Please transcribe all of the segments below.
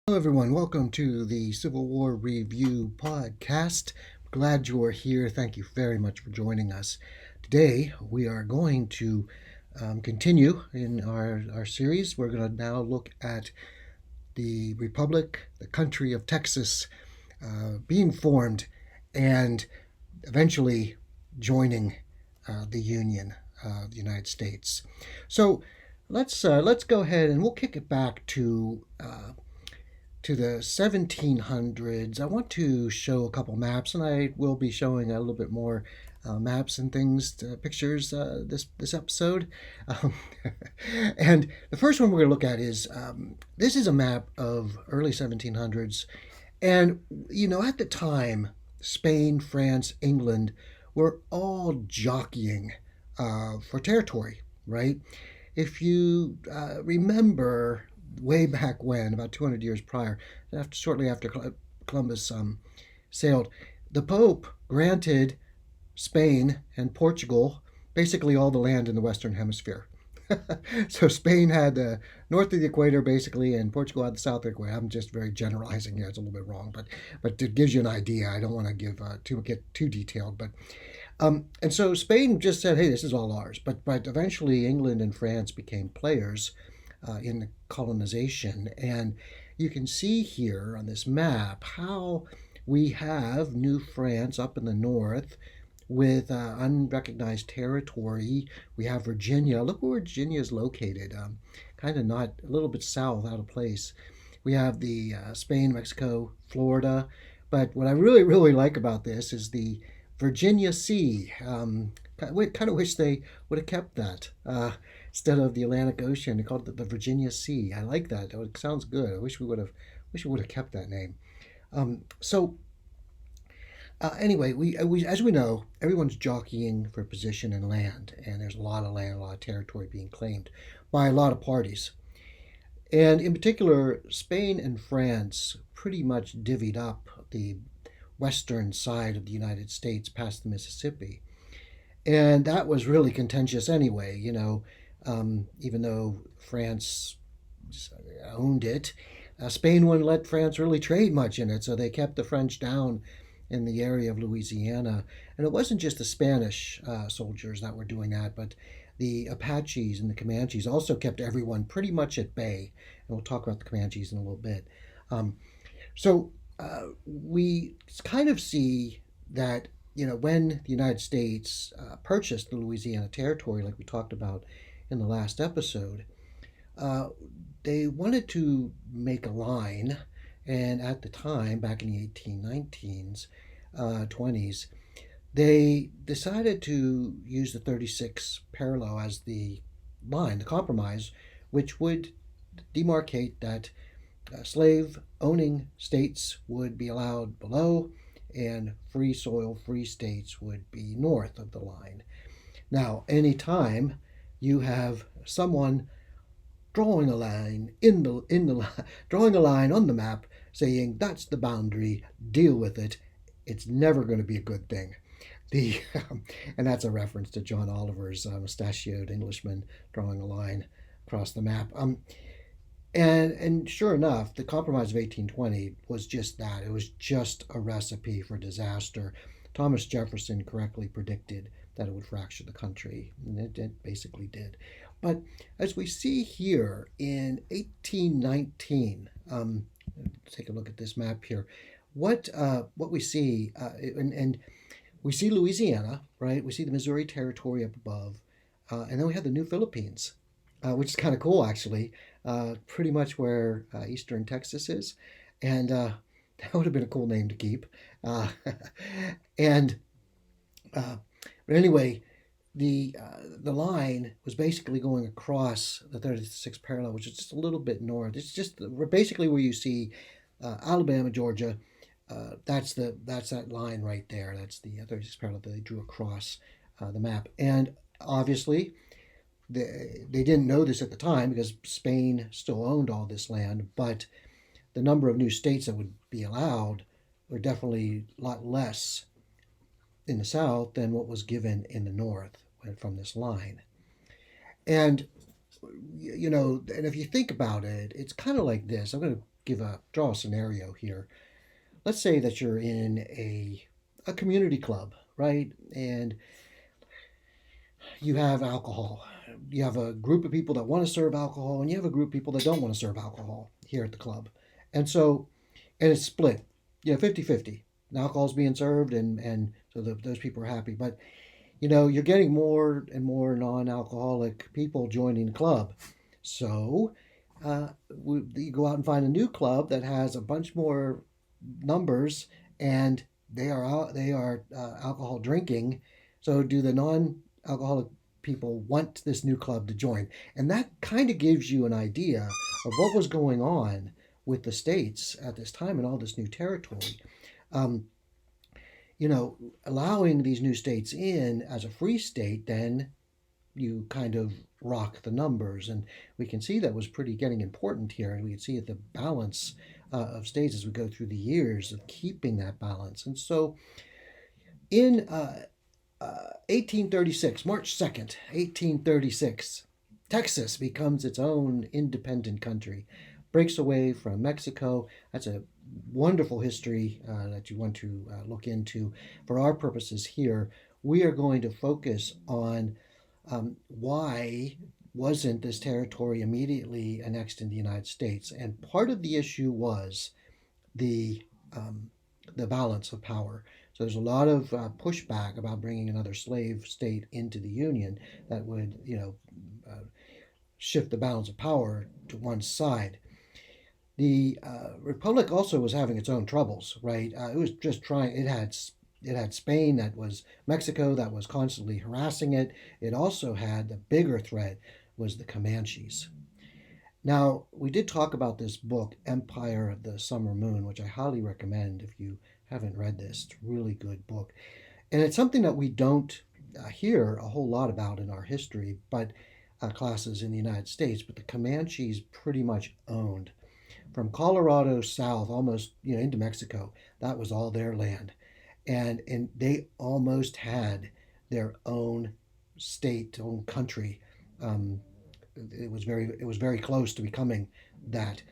Hello, everyone. Welcome to the Civil War Review podcast. Glad you are here. Thank you very much for joining us. Today, we are going to continue in our series. We're going to now look at the Republic, the country of Texas, being formed and eventually joining the Union, the United States. So let's go ahead and we'll kick it back to the 1700s. I want to show a couple maps, and I will be showing a little bit more maps and things, pictures this episode. Um, and the first one we're going to look at is this is a map of early 1700s, and at the time, Spain, France, England were all jockeying for territory, right? If you remember way back when, about 200 years prior, shortly after Columbus sailed, the Pope granted Spain and Portugal basically all the land in the Western Hemisphere. So Spain had the north of the equator basically, and Portugal had the south of the equator. I'm just very generalizing here; it's a little bit wrong, but it gives you an idea. I don't want to get too detailed, but and so Spain just said, "Hey, this is all ours." But eventually, England and France became players in the colonization. And you can see here on this map how we have New France up in the north with unrecognized territory. We have Virginia. Look where Virginia is located, kind of not a little bit south, out of place. We have the Spain, Mexico, Florida. But what I really, really like about this is the Virginia Sea. Kind of wish they would have kept that instead of the Atlantic Ocean. They called it the Virginia Sea. I like that. It sounds good. I wish we would have kept that name. So anyway, as we know, everyone's jockeying for position and land, and there's a lot of land, a lot of territory being claimed by a lot of parties. And in particular, Spain and France pretty much divvied up the western side of the United States past the Mississippi. And that was really contentious anyway, even though France owned it. Spain wouldn't let France really trade much in it, so they kept the French down in the area of Louisiana. And it wasn't just the Spanish soldiers that were doing that, but the Apaches and the Comanches also kept everyone pretty much at bay. And we'll talk about the Comanches in a little bit. So we kind of see that when the United States purchased the Louisiana Territory, like we talked about in the last episode, they wanted to make a line, and at the time, back in the 1819s, 20s, they decided to use the 36 parallel as the line, the compromise, which would demarcate that slave-owning states would be allowed below, and free soil, free states would be north of the line. Now, anytime you have someone drawing a line drawing a line on the map, saying that's the boundary, deal with it, it's never going to be a good thing. And that's a reference to John Oliver's mustachioed Englishman drawing a line across the map. And sure enough, the Compromise of 1820 was just that. It was just a recipe for disaster. Thomas Jefferson correctly predicted that it would fracture the country, and it basically did. But as we see here in 1819, take a look at this map here. What we see, and we see Louisiana, right? We see the Missouri Territory up above, and then we have the New Philippines, which is kind of cool, actually. Pretty much where eastern Texas is, and that would have been a cool name to keep. But anyway, the line was basically going across the 36th parallel, which is just a little bit north. It's just basically where you see Alabama, Georgia. That's that line right there. That's the 36th parallel that they drew across the map, and obviously. They didn't know this at the time because Spain still owned all this land, but the number of new states that would be allowed were definitely a lot less in the south than what was given in the north from this line. And and if you think about it, it's kind of like this. I'm going to draw a scenario here. Let's say that you're in a community club, right? And you have alcohol. You have a group of people that want to serve alcohol, and you have a group of people that don't want to serve alcohol here at the club. And so, and it's split, 50-50. And alcohol's being served, and so those people are happy. But, you're getting more and more non alcoholic people joining the club. So, you go out and find a new club that has a bunch more numbers, and they are alcohol drinking. So do the non-alcoholic people want this new club to join? And that kind of gives you an idea of what was going on with the states at this time and all this new territory. Um, Allowing these new states in as a free state, then you kind of rock the numbers. And we can see that was pretty getting important here. And we can see the balance of states as we go through the years of keeping that balance. And so in 1836, March 2nd, 1836, Texas becomes its own independent country, breaks away from Mexico. That's a wonderful history that you want to look into. For our purposes here, we are going to focus on why wasn't this territory immediately annexed in the United States? And part of the issue was the um, the balance of power. So there's a lot of pushback about bringing another slave state into the Union that would, shift the balance of power to one side. The Republic also was having its own troubles, right? It was just trying. It had Spain, that was Mexico, that was constantly harassing it. It also had the bigger threat was the Comanches. Now, we did talk about this book, Empire of the Summer Moon, which I highly recommend if you haven't read this. It's a really good book. And it's something that we don't hear a whole lot about in our history, but classes in the United States. But the Comanches pretty much owned from Colorado south, almost into Mexico. That was all their land, and they almost had their own state, own country. Um, it was very close to becoming that.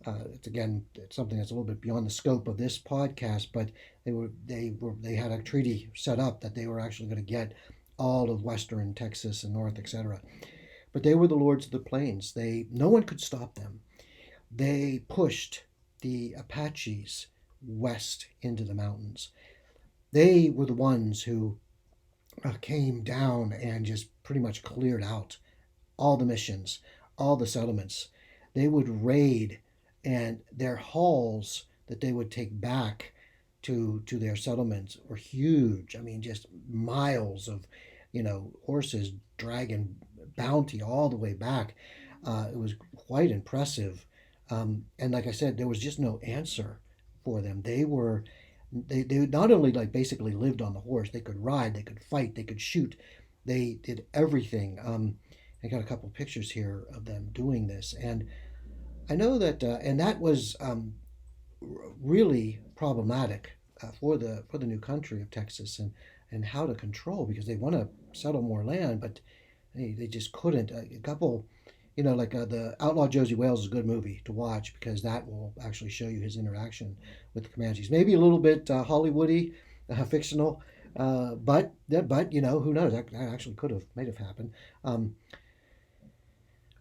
It's something that's a little bit beyond the scope of this podcast, but they had a treaty set up that they were actually going to get all of western Texas and north, etc. But they were the lords of the plains. No one could stop them. They pushed the Apaches west into the mountains. They were the ones who came down and just pretty much cleared out all the missions, all the settlements. They would raid, and their hauls that they would take back to their settlements were huge. I mean, just miles of, horses dragging bounty all the way back. It was quite impressive. And like I said, there was just no answer for them. They not only like basically lived on the horse, they could ride, they could fight, they could shoot, they did everything. I got a couple of pictures here of them doing this, and I know that, and that was really problematic for the new country of Texas, and how to control, because they want to settle more land, but they just couldn't. A couple, like the Outlaw Josie Wales is a good movie to watch, because that will actually show you his interaction with the Comanches. Maybe a little bit Hollywoody, fictional, but who knows? That actually may have happened.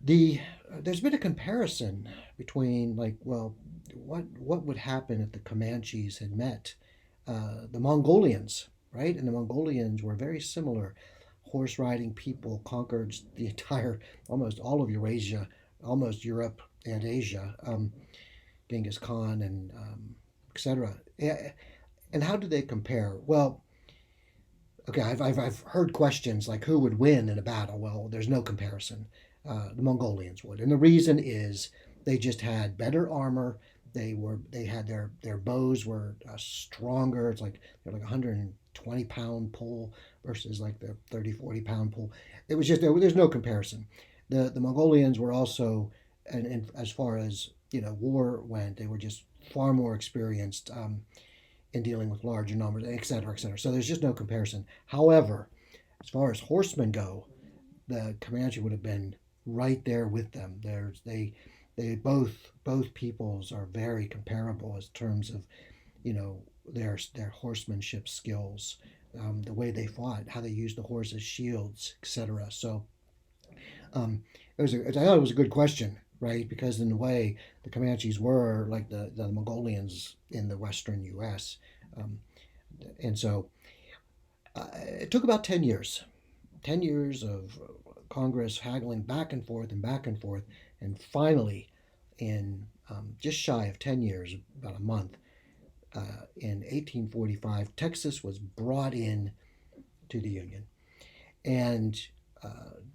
There's been a comparison between, like, well, what would happen if the Comanches had met the Mongolians, right? And the Mongolians were very similar. Horse riding people conquered the entire, almost all of Eurasia, almost Europe and Asia, Genghis Khan and etc. And how do they compare? Well, okay, I've heard questions like who would win in a battle. Well, there's no comparison. The Mongolians would, and the reason is they just had better armor. They had their bows were stronger. It's like they're like 120-pound pull versus like the 30-40 pound pull. It was just there's no comparison. The Mongolians were also, and as far as war went, they were just far more experienced in dealing with larger numbers, et cetera, et cetera. So there's just no comparison. However, as far as horsemen go, the Comanche would have been right there with them. They both peoples are very comparable in terms of their horsemanship skills, the way they fought, how they used the horse as shields, etc. So I thought it was a good question, right? Because in a way, the Comanches were like the Mongolians in the western U.S. Um, and so it took about 10 years, 10 years of Congress haggling back and forth, and finally, in just shy of 10 years, about a month, in 1845, Texas was brought in to the Union. And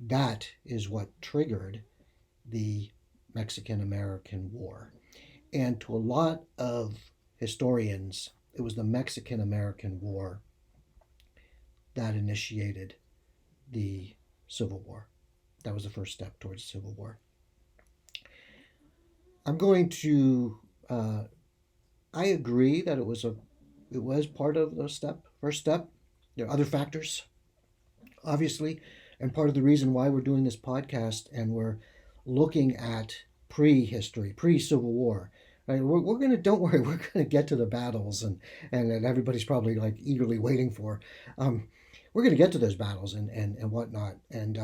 that is what triggered the Mexican American War. And to a lot of historians, it was the Mexican American War that initiated the Civil War. That was the first step towards the Civil War. I'm going to. I agree that it was part of the first step. There are other factors, obviously, and part of the reason why we're doing this podcast and we're looking at prehistory, pre-Civil War. Right? We're gonna don't worry, we're gonna get to the battles and everybody's probably like eagerly waiting for. Um, we're gonna get to those battles and whatnot. And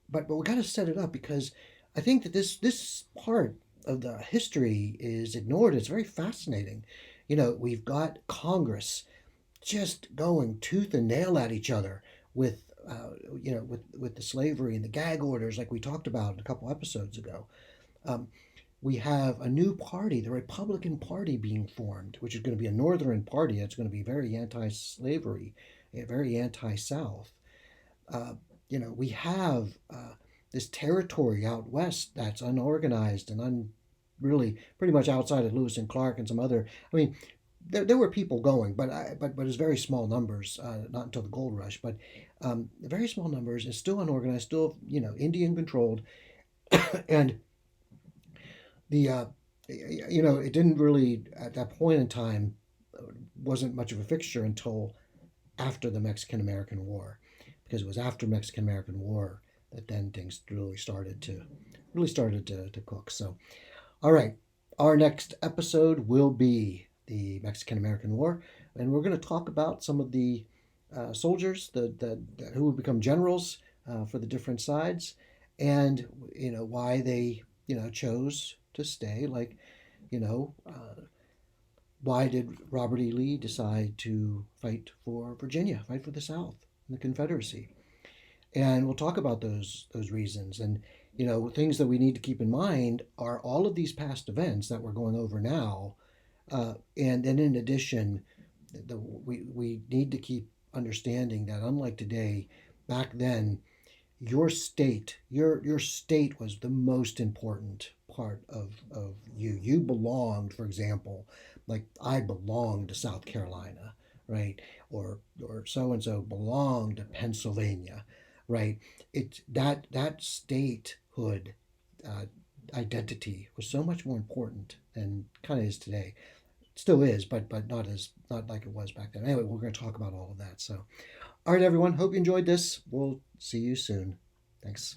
but we got to set it up because I think that this part of the history is ignored. It's very fascinating. We've got Congress just going tooth and nail at each other with with the slavery and the gag orders, like we talked about a couple episodes ago. Um, we have a new party, the Republican Party, being formed, which is going to be a northern party. It's going to be very anti-slavery, very anti-South. Uh, we have this territory out west that's unorganized and really pretty much outside of Lewis and Clark and some other. I mean, there were people going, but it's very small numbers. Not until the gold rush, but very small numbers. It's still unorganized, still Indian controlled, and the it didn't really at that point in time wasn't much of a fixture until after the Mexican American War, because it was after Mexican American War that then things really started to cook. So all right, our next episode will be the Mexican American War, and we're going to talk about some of the soldiers who would become generals for the different sides, and why they chose to stay. Like why did Robert E. Lee decide to fight for Virginia, fight for the South and the Confederacy? And we'll talk about those reasons. And things that we need to keep in mind are all of these past events that we're going over now, and then in addition, we need to keep understanding that unlike today, back then, your state was the most important part of you. You belonged, for example, like I belonged to South Carolina, right? Or so and so belonged to Pennsylvania, right? That statehood uh, identity was so much more important than kind of is today. Still is, but not like it was back then. Anyway, we're going to talk about all of that. So, all right, everyone. Hope you enjoyed this. We'll see you soon. Thanks.